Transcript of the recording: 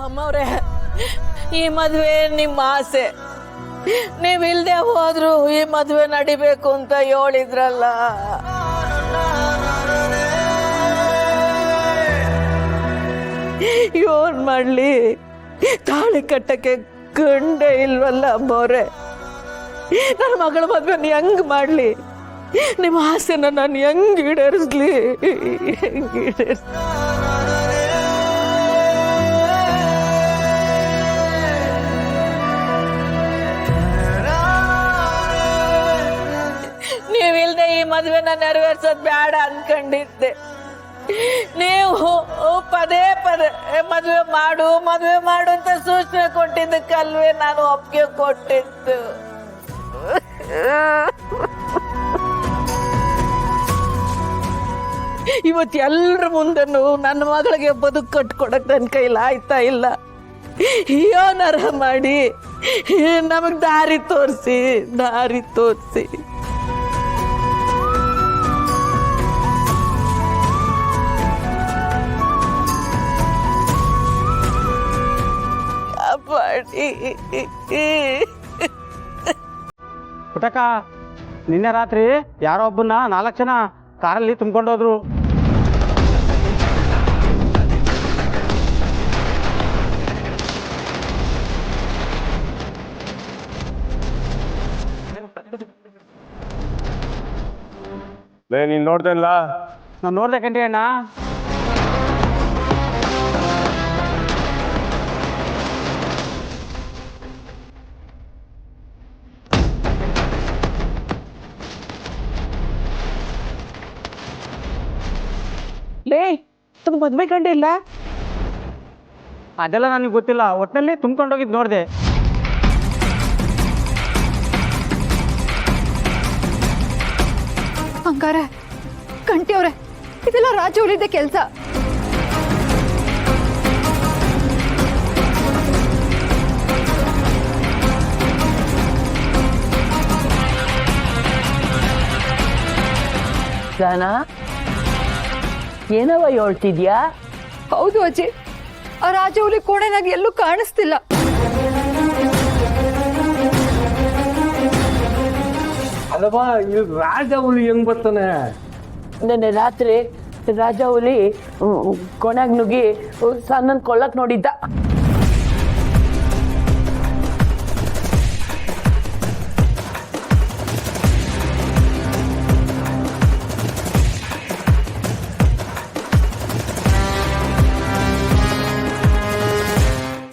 ಅಮ್ಮವ್ರೆ, ಈ ಮದುವೆ ನಿಮ್ಮ ಆಸೆ, ನೀವಿಲ್ದೆ ಹೋದ್ರು ಈ ಮದುವೆ ನಡಿಬೇಕು ಅಂತ ಹೇಳಿದ್ರಲ್ಲ. ಏನ್ ಮಾಡ್ಲಿ, ತಾಳಿ ಕಟ್ಟಕ್ಕೆ ಗಂಡ ಇಲ್ವಲ್ಲ ಅಮ್ಮವ್ರೆ. ನನ್ನ ಮಗಳ ಮದುವೆ ಹೆಂಗ್ ಮಾಡ್ಲಿ? ನಿಮ್ಮ ಆಸೆನ ನಾನು ಹೆಂಗ್ ಈಡೇರಿಸ್ಲಿ? ನೀವಿಲ್ದೆ ಈ ಮದುವೆನ ನೆರವೇರ್ಸೋದ್ ಬೇಡ ಅನ್ಕೊಂಡಿದ್ದೆ. ನೀವು ಪದೇ ಪದೇ ಮದುವೆ ಮಾಡು ಅಂತ ಸೂಚನೆ ಕೊಟ್ಟಿದ್ದಕ್ಕಲ್ವೇ ನಾನು ಒಪ್ಪಿಗೆ ಕೊಟ್ಟಿದ್ದು. ಇವತ್ತು ಎಲ್ರ ಮುಂದೆನು ನನ್ನ ಮಗಳಿಗೆ ಬದುಕು ಕಟ್ಕೊಡಕ್ ನನ್ನ ಕೈಲಿ ಆಯ್ತಾ ಇಲ್ಲ. ಯೋನರ ಮಾಡಿ ನಮಗ್ ದಾರಿ ತೋರಿಸಿ. ಪುಟಕ, ನಿನ್ನೆ ರಾತ್ರಿ ಯಾರೋ ಒಬ್ಬನ್ನ 4 ಜನ ಕಾರಲ್ಲಿ ತುಂಬ್ಕೊಂಡೋದ್ರು. ನೀನ್ ನೋಡ್ದಲ್ಲ? ನಾನು ನೋಡ್ದೆ ಕಣ್ರಿ ಅಣ್ಣ. ಲೇ, ತುಂಬ ಮದ್ವೆ ಕಂಡಿಲ್ಲ? ಅದೆಲ್ಲ ನನಗೆ ಗೊತ್ತಿಲ್ಲ, ಒಟ್ಟಿನಲ್ಲಿ ತುಂಬ್ಕೊಂಡೋಗಿದ್ದು ನೋಡಿದೆ. ಹಂಗಾರೆ ಕಂಟಿ ಅವ್ರೆ, ಇದೆಲ್ಲ ರಾಜು ಉಳಿದ ಕೆಲಸ. ಜಾನ, ಏನವ ಹೇಳ್ತಿದ್ಯಾ? ಹೌದು ಅಜ್ಜಿ, ಆ ರಾಜ ಹುಲಿ ಕೋಣೆನಾಗ ಎಲ್ಲೂ ಕಾಣಿಸ್ತಿಲ್ಲ. ಅಲ್ಲವಾ, ಇದು ರಾಜ ಹುಲಿ ಹೆಂಗ್ ಬರ್ತಾನೆ? ನೆನ್ನೆ ರಾತ್ರಿ ರಾಜ ಹುಲಿ ಕೊನೆಗ್ ನುಗ್ಗಿ ಸಣ್ಣನ್ ಕೊಳ್ಳಕ್ ನೋಡಿದ್ದ.